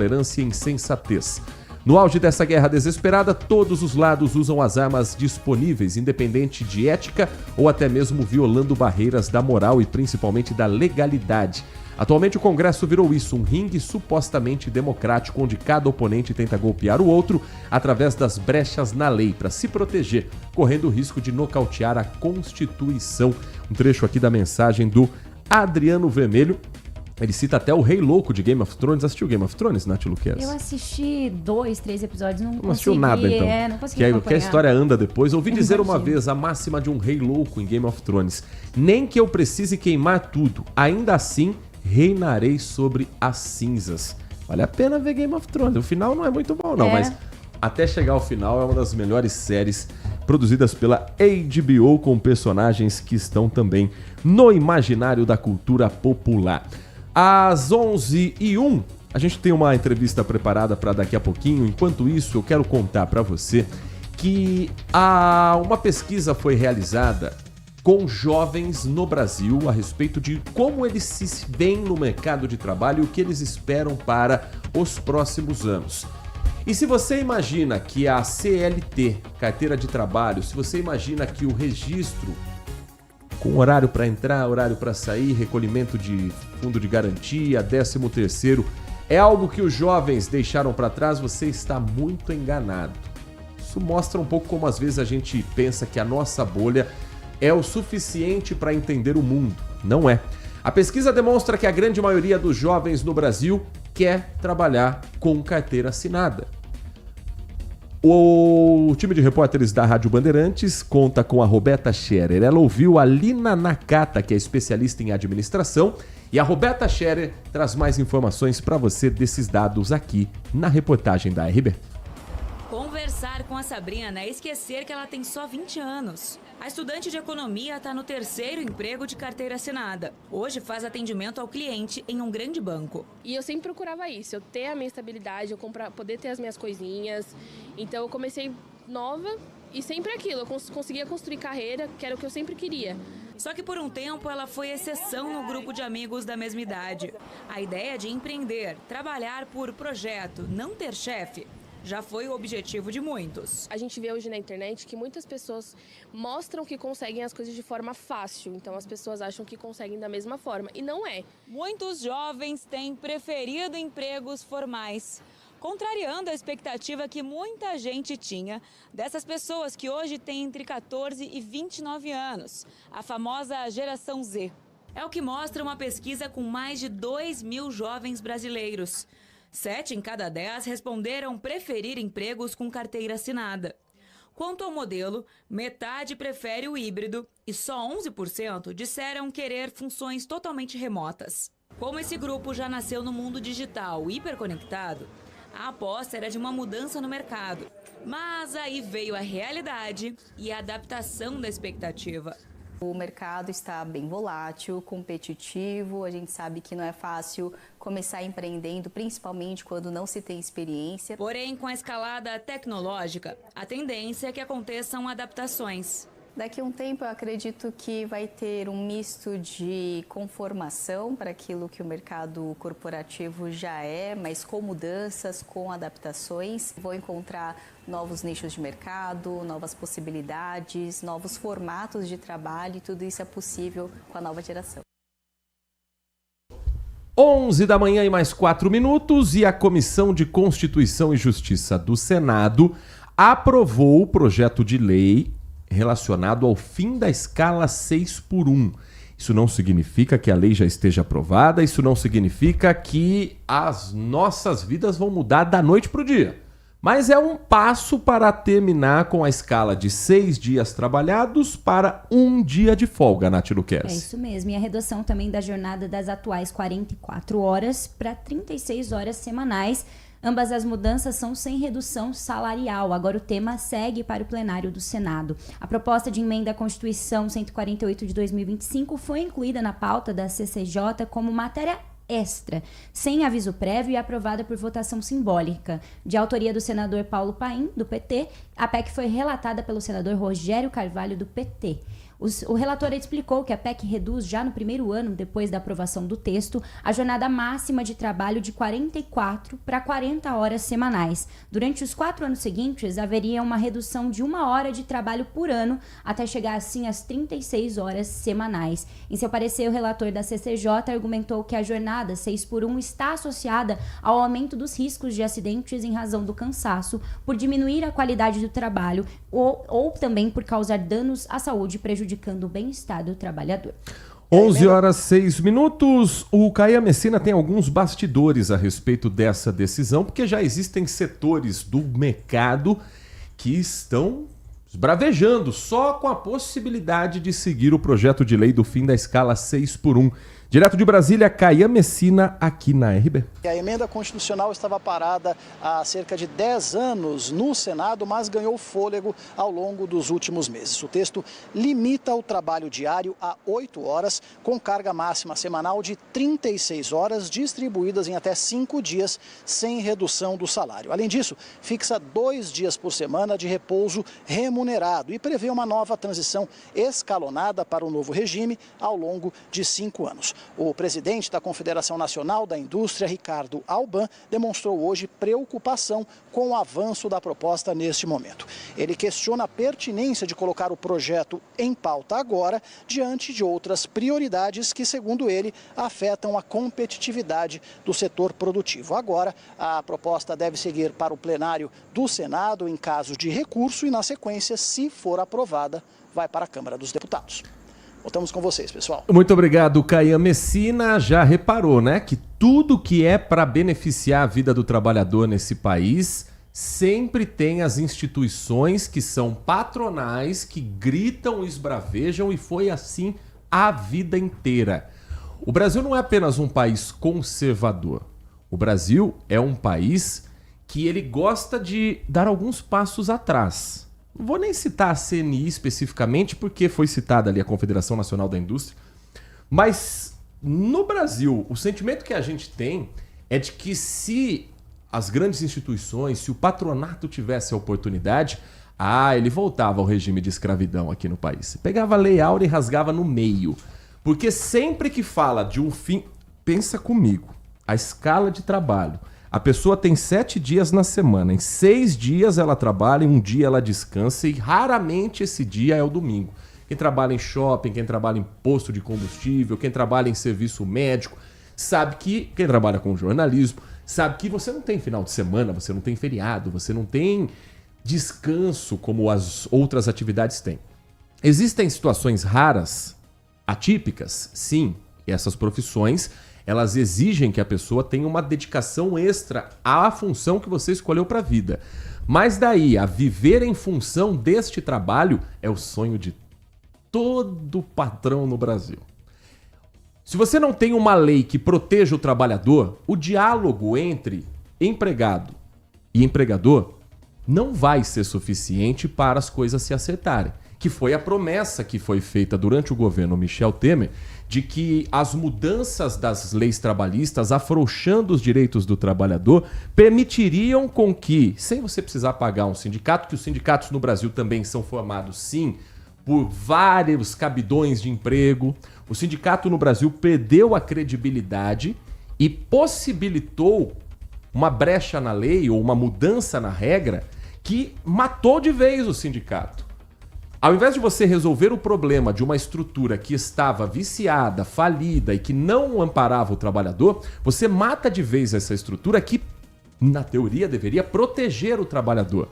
tolerância e insensatez. No auge dessa guerra desesperada, todos os lados usam as armas disponíveis, independente de ética ou até mesmo violando barreiras da moral e principalmente da legalidade. Atualmente o Congresso virou isso, um ringue supostamente democrático, onde cada oponente tenta golpear o outro através das brechas na lei para se proteger, correndo o risco de nocautear a Constituição. Um trecho aqui da mensagem do Adriano Vermelho. Ele cita até o Rei Louco de Game of Thrones. Assistiu Game of Thrones, Nath Luquez? Eu assisti 2, 3 episódios, não assistiu nada, então. Não consegui acompanhar. Que a história anda depois. Ouvi dizer uma vez a máxima de um Rei Louco em Game of Thrones. Nem que eu precise queimar tudo, ainda assim reinarei sobre as cinzas. Vale a pena ver Game of Thrones. O final não é muito bom, não, mas até chegar ao final é uma das melhores séries produzidas pela HBO, com personagens que estão também no imaginário da cultura popular. Às 11h01, a gente tem uma entrevista preparada para daqui a pouquinho. Enquanto isso, eu quero contar para você que uma pesquisa foi realizada com jovens no Brasil a respeito de como eles se veem no mercado de trabalho e o que eles esperam para os próximos anos. E se você imagina que a CLT, carteira de trabalho, se você imagina que o registro com horário para entrar, horário para sair, recolhimento de fundo de garantia, 13º, é algo que os jovens deixaram para trás, você está muito enganado. Isso mostra um pouco como às vezes a gente pensa que a nossa bolha é o suficiente para entender o mundo. Não é. A pesquisa demonstra que a grande maioria dos jovens no Brasil quer trabalhar com carteira assinada. O time de repórteres da Rádio Bandeirantes conta com a Roberta Scherer. Ela ouviu a Lina Nakata, que é especialista em administração, e a Roberta Scherer traz mais informações para você desses dados aqui na reportagem da RB. Conversar com a Sabrina é esquecer que ela tem só 20 anos. A estudante de economia está no 3º emprego de carteira assinada. Hoje faz atendimento ao cliente em um grande banco. E eu sempre procurava isso, eu ter a minha estabilidade, eu poder ter as minhas coisinhas. Então eu comecei nova e sempre aquilo, eu conseguia construir carreira, que era o que eu sempre queria. Só que por um tempo ela foi exceção no grupo de amigos da mesma idade. A ideia de empreender, trabalhar por projeto, não ter chefe, já foi o objetivo de muitos. A gente vê hoje na internet que muitas pessoas mostram que conseguem as coisas de forma fácil. Então as pessoas acham que conseguem da mesma forma. E não é. Muitos jovens têm preferido empregos formais, contrariando a expectativa que muita gente tinha dessas pessoas que hoje têm entre 14 e 29 anos, a famosa geração Z. É o que mostra uma pesquisa com mais de 2.000 jovens brasileiros. 7 em cada 10 responderam preferir empregos com carteira assinada. Quanto ao modelo, metade prefere o híbrido e só 11% disseram querer funções totalmente remotas. Como esse grupo já nasceu no mundo digital hiperconectado, a aposta era de uma mudança no mercado. Mas aí veio a realidade e a adaptação da expectativa. O mercado está bem volátil, competitivo, a gente sabe que não é fácil começar empreendendo, principalmente quando não se tem experiência. Porém, com a escalada tecnológica, a tendência é que aconteçam adaptações. Daqui a um tempo, eu acredito que vai ter um misto de conformação para aquilo que o mercado corporativo já é, mas com mudanças, com adaptações. Vou encontrar novos nichos de mercado, novas possibilidades, novos formatos de trabalho, e tudo isso é possível com a nova geração. 11 da manhã e mais 4 minutos, e a Comissão de Constituição e Justiça do Senado aprovou o projeto de lei relacionado ao fim da escala 6x1. Isso não significa que a lei já esteja aprovada, isso não significa que as nossas vidas vão mudar da noite para o dia. Mas é um passo para terminar com a escala de 6 dias trabalhados para 1 dia de folga, Nath Luquez. É isso mesmo, e a redução também da jornada das atuais 44 horas para 36 horas semanais. Ambas as mudanças são sem redução salarial. Agora o tema segue para o plenário do Senado. A proposta de emenda à Constituição 148 de 2025 foi incluída na pauta da CCJ como matéria extra, sem aviso prévio e aprovada por votação simbólica. De autoria do senador Paulo Paim, do PT, a PEC foi relatada pelo senador Rogério Carvalho, do PT. O relator explicou que a PEC reduz já no primeiro ano, depois da aprovação do texto, a jornada máxima de trabalho de 44 para 40 horas semanais. Durante os 4 anos seguintes, haveria uma redução de 1 hora de trabalho por ano, até chegar assim às 36 horas semanais. Em seu parecer, o relator da CCJ argumentou que a jornada 6x1 está associada ao aumento dos riscos de acidentes em razão do cansaço, por diminuir a qualidade do trabalho ou também por causar danos à saúde, prejudicando o bem-estar do trabalhador. 11 horas 6 minutos. O Caia Messina tem alguns bastidores a respeito dessa decisão, porque já existem setores do mercado que estão esbravejando só com a possibilidade de seguir o projeto de lei do fim da escala 6x1. Direto de Brasília, Caia Messina, aqui na RB. A emenda constitucional estava parada há cerca de 10 anos no Senado, mas ganhou fôlego ao longo dos últimos meses. O texto limita o trabalho diário a 8 horas, com carga máxima semanal de 36 horas, distribuídas em até 5 dias, sem redução do salário. Além disso, fixa 2 dias por semana de repouso remunerado e prevê uma nova transição escalonada para o novo regime ao longo de 5 anos. O presidente da Confederação Nacional da Indústria, Ricardo Alban, demonstrou hoje preocupação com o avanço da proposta neste momento. Ele questiona a pertinência de colocar o projeto em pauta agora, diante de outras prioridades que, segundo ele, afetam a competitividade do setor produtivo. Agora, a proposta deve seguir para o plenário do Senado em caso de recurso e, na sequência, se for aprovada, vai para a Câmara dos Deputados. Voltamos com vocês, pessoal. Muito obrigado, Caia Messina. Já reparou, né, que tudo que é para beneficiar a vida do trabalhador nesse país sempre tem as instituições que são patronais, que gritam, esbravejam, e foi assim a vida inteira. O Brasil não é apenas um país conservador. O Brasil é um país que ele gosta de dar alguns passos atrás. Não vou nem citar a CNI especificamente, porque foi citada ali a Confederação Nacional da Indústria, mas no Brasil, o sentimento que a gente tem é de que se as grandes instituições, se o patronato tivesse a oportunidade, ele voltava ao regime de escravidão aqui no país. Pegava a Lei Áurea e rasgava no meio. Porque sempre que fala de um fim... Pensa comigo, a escala de trabalho. A pessoa tem 7 dias na semana. Em 6 dias ela trabalha, em 1 dia ela descansa e raramente esse dia é o domingo. Quem trabalha em shopping, quem trabalha em posto de combustível, quem trabalha em serviço médico, sabe que, quem trabalha com jornalismo, sabe que você não tem final de semana, você não tem feriado, você não tem descanso como as outras atividades têm. Existem situações raras, atípicas, sim, e essas profissões... elas exigem que a pessoa tenha uma dedicação extra à função que você escolheu para a vida. Mas daí, a viver em função deste trabalho é o sonho de todo patrão no Brasil. Se você não tem uma lei que proteja o trabalhador, o diálogo entre empregado e empregador não vai ser suficiente para as coisas se acertarem. Que foi a promessa que foi feita durante o governo Michel Temer, de que as mudanças das leis trabalhistas, afrouxando os direitos do trabalhador, permitiriam com que, sem você precisar pagar um sindicato, que os sindicatos no Brasil também são formados, sim, por vários cabidões de emprego, o sindicato no Brasil perdeu a credibilidade e possibilitou uma brecha na lei ou uma mudança na regra que matou de vez o sindicato. Ao invés de você resolver o problema de uma estrutura que estava viciada, falida e que não amparava o trabalhador, você mata de vez essa estrutura que, na teoria, deveria proteger o trabalhador.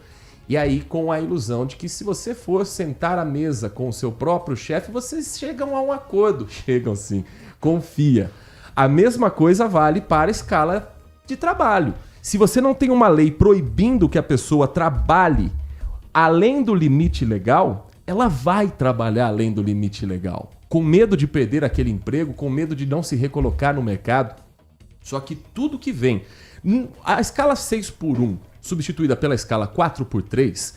E aí, com a ilusão de que se você for sentar à mesa com o seu próprio chefe, vocês chegam a um acordo. Chegam sim, confia. A mesma coisa vale para a escala de trabalho. Se você não tem uma lei proibindo que a pessoa trabalhe além do limite legal, ela vai trabalhar além do limite legal, com medo de perder aquele emprego, com medo de não se recolocar no mercado. Só que tudo que vem... A escala 6x1, substituída pela escala 4x3,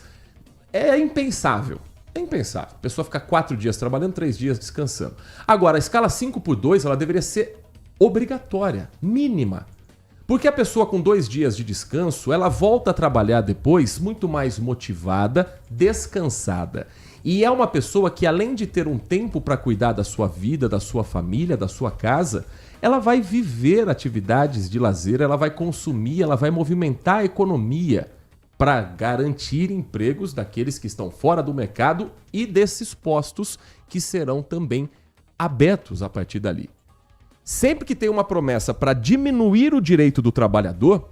é impensável. É impensável. A pessoa ficar 4 dias trabalhando, 3 dias descansando. Agora, a escala 5x2, ela deveria ser obrigatória, mínima. Porque a pessoa com 2 dias de descanso, ela volta a trabalhar depois muito mais motivada, descansada. E é uma pessoa que, além de ter um tempo para cuidar da sua vida, da sua família, da sua casa, ela vai viver atividades de lazer, ela vai consumir, ela vai movimentar a economia para garantir empregos daqueles que estão fora do mercado e desses postos que serão também abertos a partir dali. Sempre que tem uma promessa para diminuir o direito do trabalhador,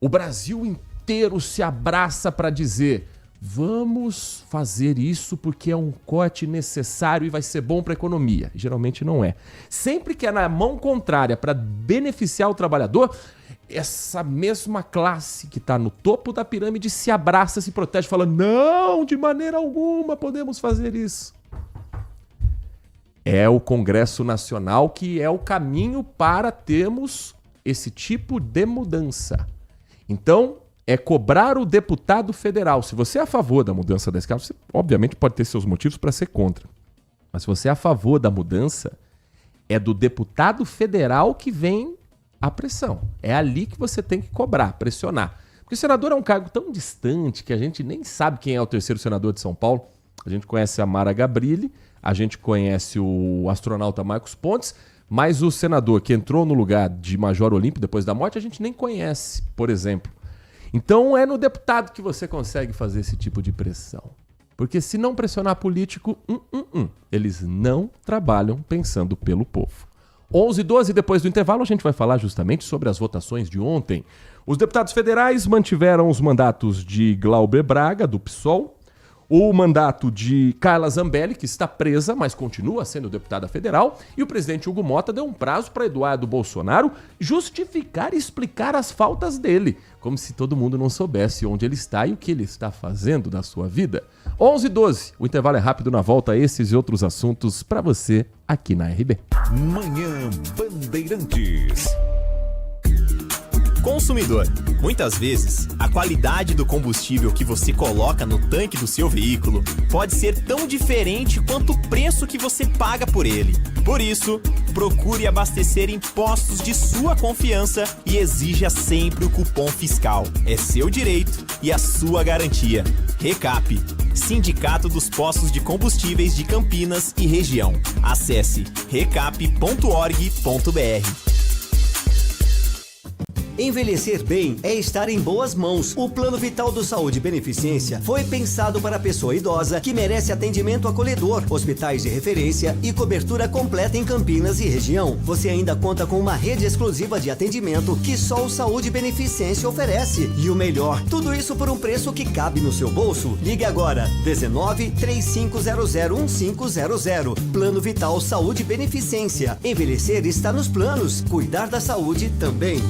o Brasil inteiro se abraça para dizer: vamos fazer isso porque é um corte necessário e vai ser bom para a economia. Geralmente não é. Sempre que é na mão contrária para beneficiar o trabalhador, essa mesma classe que está no topo da pirâmide se abraça, se protege, fala: não, de maneira alguma podemos fazer isso. É o Congresso Nacional que é o caminho para termos esse tipo de mudança. Então, é cobrar o deputado federal. Se você é a favor da mudança da escala, você obviamente pode ter seus motivos para ser contra. Mas se você é a favor da mudança, é do deputado federal que vem a pressão. É ali que você tem que cobrar, pressionar. Porque o senador é um cargo tão distante que a gente nem sabe quem é o terceiro senador de São Paulo. A gente conhece a Mara Gabrilli, a gente conhece o astronauta Marcos Pontes, mas o senador que entrou no lugar de Major Olímpio depois da morte, a gente nem conhece, por exemplo. Então é no deputado que você consegue fazer esse tipo de pressão. Porque se não pressionar político, eles não trabalham pensando pelo povo. 11h12, depois do intervalo, a gente vai falar justamente sobre as votações de ontem. Os deputados federais mantiveram os mandatos de Glauber Braga, do PSOL, o mandato de Carla Zambelli, que está presa, mas continua sendo deputada federal, e o presidente Hugo Mota deu um prazo para Eduardo Bolsonaro justificar e explicar as faltas dele, como se todo mundo não soubesse onde ele está e o que ele está fazendo da sua vida. 11h12, o intervalo é rápido, na volta a esses e outros assuntos para você aqui na RB. Manhã Bandeirantes. Consumidor, muitas vezes, a qualidade do combustível que você coloca no tanque do seu veículo pode ser tão diferente quanto o preço que você paga por ele. Por isso, procure abastecer em postos de sua confiança e exija sempre o cupom fiscal. É seu direito e a sua garantia. Recap, Sindicato dos Postos de Combustíveis de Campinas e Região. Acesse recap.org.br. Envelhecer bem é estar em boas mãos. O Plano Vital do Saúde Beneficência foi pensado para a pessoa idosa que merece atendimento acolhedor, hospitais de referência e cobertura completa em Campinas e região. Você ainda conta com uma rede exclusiva de atendimento que só o Saúde Beneficência oferece. E o melhor, tudo isso por um preço que cabe no seu bolso. Ligue agora, 19-3500-1500. Plano Vital Saúde Beneficência. Envelhecer está nos planos. Cuidar da saúde também.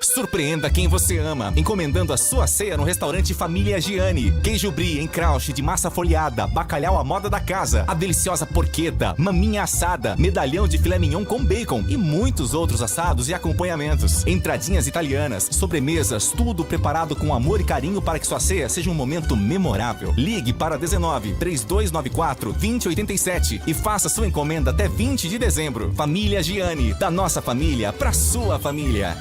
Surpreenda quem você ama, encomendando a sua ceia no restaurante Família Giani. Queijo brie em crouch de massa folhada, bacalhau à moda da casa, a deliciosa porqueta, maminha assada, medalhão de filé mignon com bacon e muitos outros assados e acompanhamentos. Entradinhas italianas, sobremesas, tudo preparado com amor e carinho para que sua ceia seja um momento memorável. Ligue para 19-3294-2087 e faça sua encomenda até 20 de dezembro. Família Giani, da nossa família para sua família.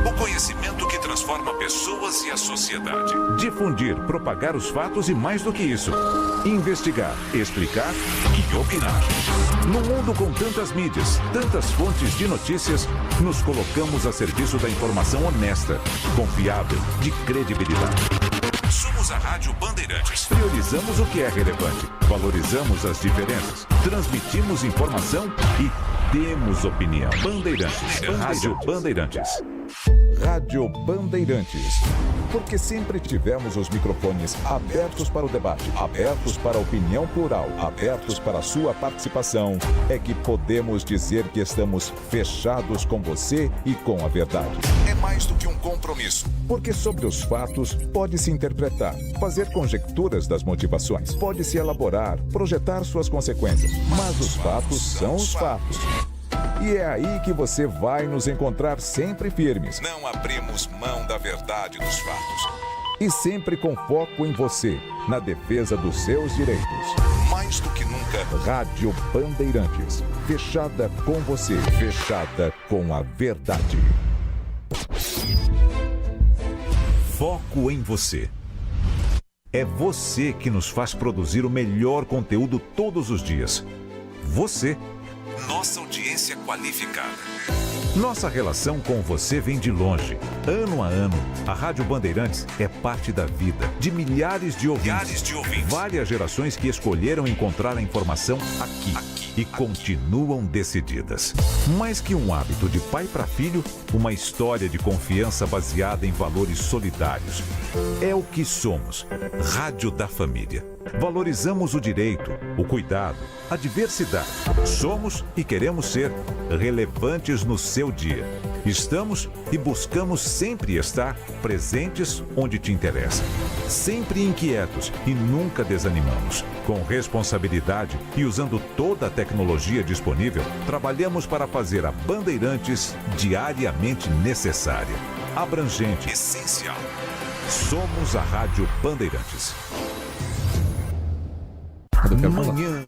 O conhecimento que transforma pessoas e a sociedade. Difundir, propagar os fatos e mais do que isso. Investigar, explicar e opinar. No mundo com tantas mídias, tantas fontes de notícias, nos colocamos a serviço da informação honesta, confiável, de credibilidade. Somos a Rádio Bandeirantes. Priorizamos o que é relevante, valorizamos as diferenças, transmitimos informação e temos opinião. Bandeirantes. Rádio Bandeirantes. Rádio Bandeirantes. Porque sempre tivemos os microfones abertos para o debate, abertos para a opinião plural, abertos para a sua participação, é que podemos dizer que estamos fechados com você e com a verdade. É mais do que um compromisso. Porque sobre os fatos pode-se interpretar, fazer conjecturas das motivações, pode-se elaborar, projetar suas consequências, mas os fatos são os fatos. E é aí que você vai nos encontrar sempre firmes. Não abrimos mão da verdade dos fatos. E sempre com foco em você, na defesa dos seus direitos. Mais do que nunca. Rádio Bandeirantes. Fechada com você, fechada com a verdade. Foco em você. É você que nos faz produzir o melhor conteúdo todos os dias. Você. Nossa audiência qualificada. Nossa relação com você vem de longe. Ano a ano, a Rádio Bandeirantes é parte da vida de milhares de ouvintes. Várias gerações que escolheram encontrar a informação aqui e continuam decididas. Mais que um hábito de pai para filho, uma história de confiança baseada em valores solidários. É o que somos. Rádio da Família. Valorizamos o direito, o cuidado, a diversidade. Somos e queremos ser relevantes no seu dia. Estamos e buscamos sempre estar presentes onde te interessa. Sempre inquietos e nunca desanimamos. Com responsabilidade e usando toda a tecnologia disponível, trabalhamos para fazer a Bandeirantes diariamente necessária, abrangente, essencial. Somos a Rádio Bandeirantes. Manhã Bandeirantes.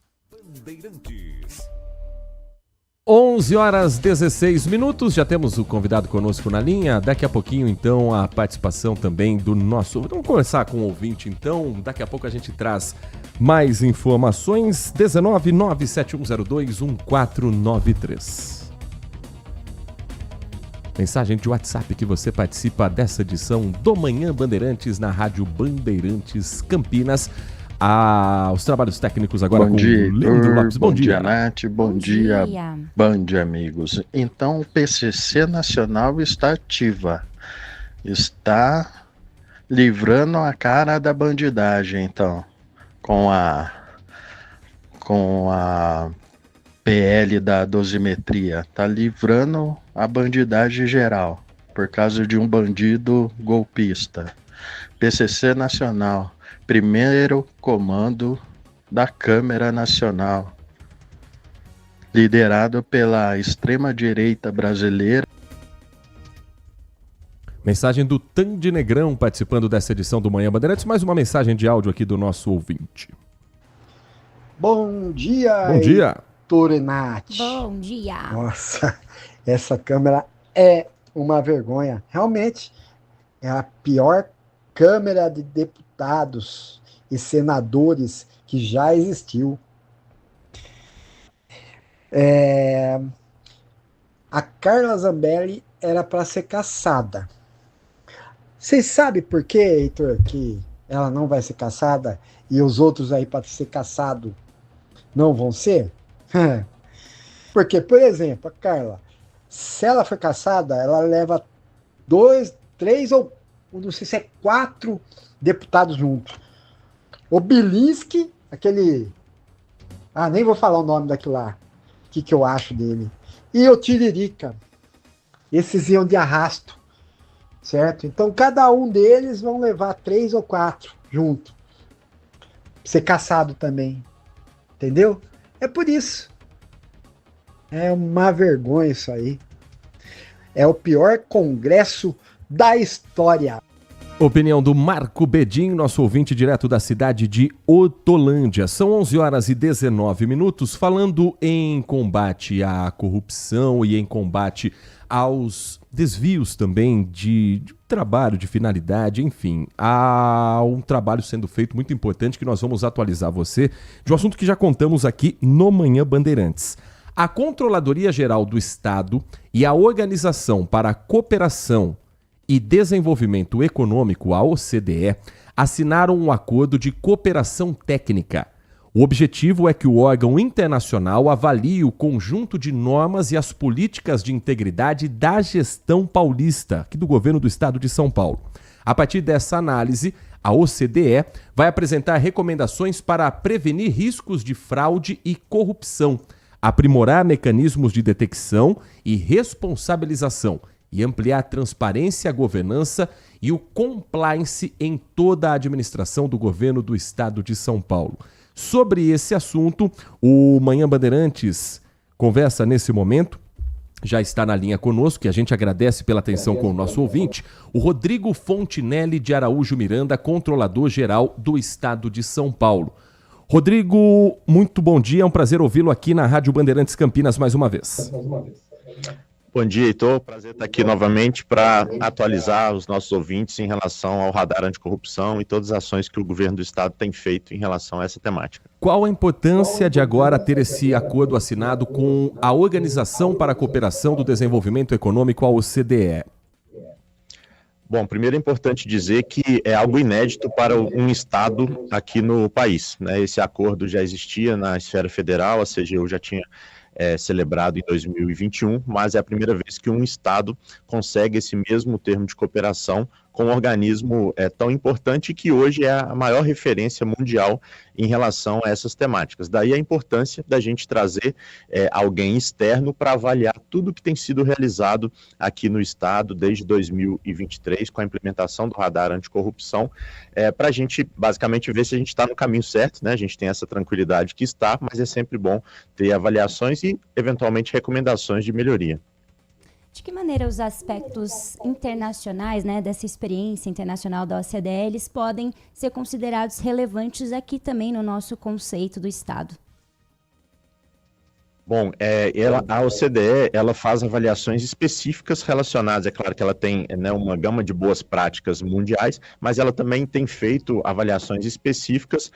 11h16, já temos o convidado conosco na linha. Daqui a pouquinho, então, a participação também do nosso... Vamos começar com o ouvinte, então. Daqui a pouco a gente traz mais informações. 19971021493. Mensagem de WhatsApp que você participa dessa edição do Manhã Bandeirantes na Rádio Bandeirantes Campinas. Os trabalhos técnicos agora bom dia, com o Leandro Lopes. Bom dia, Nath. Bom dia, Band amigos. Então, o PCC Nacional está ativa. Está livrando a cara da bandidagem, então, com a PL da dosimetria. Está livrando a bandidagem geral, por causa de um bandido golpista. PCC Nacional. Primeiro comando da Câmara Nacional, liderado pela extrema-direita brasileira. Mensagem do Tandy Negrão participando dessa edição do Manhã Bandeirantes. Mais uma mensagem de áudio aqui do nosso ouvinte. Bom dia, Bom dia. Heitor e Nath. Bom dia. Nossa, essa Câmara é uma vergonha. Realmente, é a pior Câmara de Deputados e senadores que já existiu. A Carla Zambelli era para ser cassada. Vocês sabem por que, Heitor, que ela não vai ser cassada e os outros aí para ser cassado não vão ser? Porque, por exemplo, a Carla, se ela for cassada, ela leva 2, 3 ou não sei se é 4 deputados juntos. O Bilinski, aquele... nem vou falar o nome daquilo lá. O que eu acho dele. E o Tiririca. Esses iam de arrasto. Certo? Então, cada um deles vão levar 3 ou 4 junto. Ser caçado também. Entendeu? É por isso. É uma vergonha isso aí. É o pior congresso da história. Opinião do Marco Bedin, nosso ouvinte direto da cidade de Hortolândia. São 11h19, falando em combate à corrupção e em combate aos desvios também de trabalho, de finalidade, enfim. Há um trabalho sendo feito muito importante que nós vamos atualizar você de um assunto que já contamos aqui no Manhã Bandeirantes. A Controladoria Geral do Estado e a Organização para a Cooperação e Desenvolvimento Econômico, a OCDE, assinaram um acordo de cooperação técnica. O objetivo é que o órgão internacional avalie o conjunto de normas e as políticas de integridade da gestão paulista, aqui do governo do estado de São Paulo. A partir dessa análise, a OCDE vai apresentar recomendações para prevenir riscos de fraude e corrupção, aprimorar mecanismos de detecção e responsabilização, e ampliar a transparência, a governança e o compliance em toda a administração do governo do estado de São Paulo. Sobre esse assunto, o Manhã Bandeirantes conversa nesse momento, já está na linha conosco, que a gente agradece pela atenção com o nosso ouvinte, o Rodrigo Fontinelli de Araújo Miranda, controlador-geral do estado de São Paulo. Rodrigo, muito bom dia, é um prazer ouvi-lo aqui na Rádio Bandeirantes Campinas mais uma vez. Bom dia, Heitor. Prazer estar aqui novamente para atualizar os nossos ouvintes em relação ao radar anticorrupção e todas as ações que o governo do estado tem feito em relação a essa temática. Qual a importância de agora ter esse acordo assinado com a Organização para a Cooperação do Desenvolvimento Econômico, a OCDE? Bom, primeiro é importante dizer que é algo inédito para um estado aqui no país, né? Esse acordo já existia na esfera federal, a CGU já tinha celebrado em 2021, mas é a primeira vez que um estado consegue esse mesmo termo de cooperação com um organismo tão importante que hoje é a maior referência mundial em relação a essas temáticas. Daí a importância da gente trazer alguém externo para avaliar tudo que tem sido realizado aqui no estado desde 2023 com a implementação do radar anticorrupção, para a gente basicamente ver se a gente está no caminho certo, né? A gente tem essa tranquilidade que está, mas é sempre bom ter avaliações e eventualmente recomendações de melhoria. De que maneira os aspectos internacionais, né, dessa experiência internacional da OCDE, eles podem ser considerados relevantes aqui também no nosso conceito do Estado? Bom, a OCDE ela faz avaliações específicas relacionadas, é claro que ela tem, né, uma gama de boas práticas mundiais, mas ela também tem feito avaliações específicas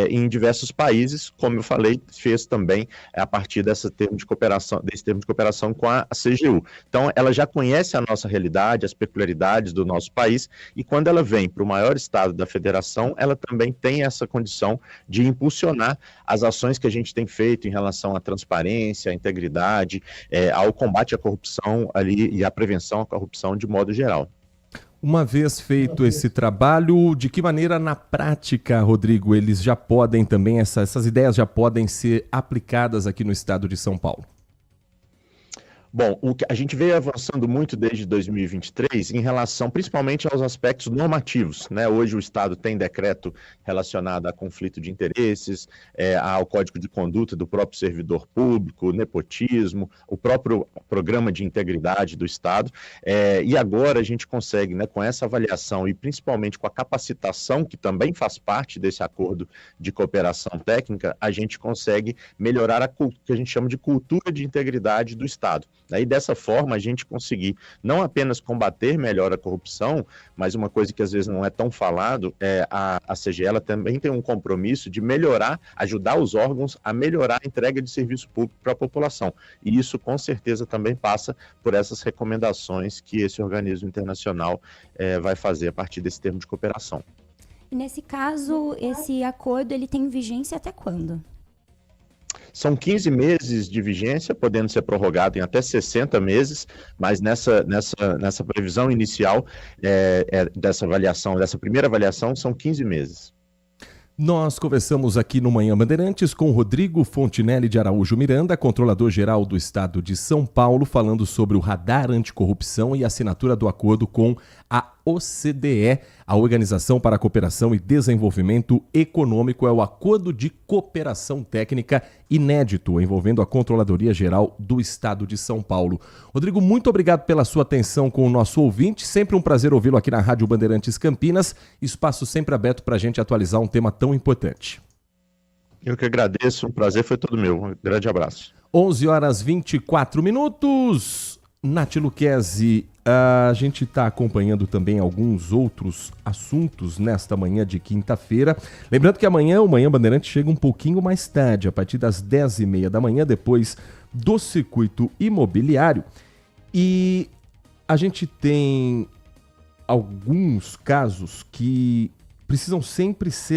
em diversos países, como eu falei, fez também a partir desse termo de cooperação com a CGU. Então, ela já conhece a nossa realidade, as peculiaridades do nosso país, e quando ela vem para o maior estado da federação, ela também tem essa condição de impulsionar as ações que a gente tem feito em relação à transparência, a integridade, ao combate à corrupção ali e à prevenção à corrupção de modo geral. Uma vez feito esse trabalho, de que maneira na prática, Rodrigo, eles já podem também, essas ideias já podem ser aplicadas aqui no estado de São Paulo? Bom, a gente veio avançando muito desde 2023 em relação principalmente aos aspectos normativos, né? Hoje o Estado tem decreto relacionado a conflito de interesses, ao Código de Conduta do próprio servidor público, nepotismo, o próprio programa de integridade do Estado, e agora a gente consegue, né, com essa avaliação e principalmente com a capacitação que também faz parte desse acordo de cooperação técnica, a gente consegue melhorar o que a gente chama de cultura de integridade do Estado. E dessa forma a gente conseguir não apenas combater melhor a corrupção, mas uma coisa que às vezes não é tão falado, a CGE ela também tem um compromisso de melhorar, ajudar os órgãos a melhorar a entrega de serviço público para a população. E isso com certeza também passa por essas recomendações que esse organismo internacional vai fazer a partir desse termo de cooperação. E nesse caso, esse acordo ele tem vigência até quando? São 15 meses de vigência, podendo ser prorrogado em até 60 meses, mas nessa previsão inicial dessa primeira avaliação, são 15 meses. Nós conversamos aqui no Manhã Bandeirantes com Rodrigo Fontinelli de Araújo Miranda, controlador-geral do Estado de São Paulo, falando sobre o radar anticorrupção e a assinatura do acordo com a OCDE, a Organização para a Cooperação e Desenvolvimento Econômico. É o acordo de cooperação técnica inédito envolvendo a Controladoria Geral do Estado de São Paulo. Rodrigo, muito obrigado pela sua atenção com o nosso ouvinte. Sempre um prazer ouvi-lo aqui na Rádio Bandeirantes Campinas. Espaço sempre aberto para a gente atualizar um tema tão importante. Eu que agradeço, o prazer foi todo meu. Um grande abraço. 11h24. Nath Luquezzi, a gente está acompanhando também alguns outros assuntos nesta manhã de quinta-feira. Lembrando que amanhã o Manhã Bandeirante chega um pouquinho mais tarde, a partir das 10h30 da manhã, depois do circuito imobiliário. E a gente tem alguns casos que precisam sempre ser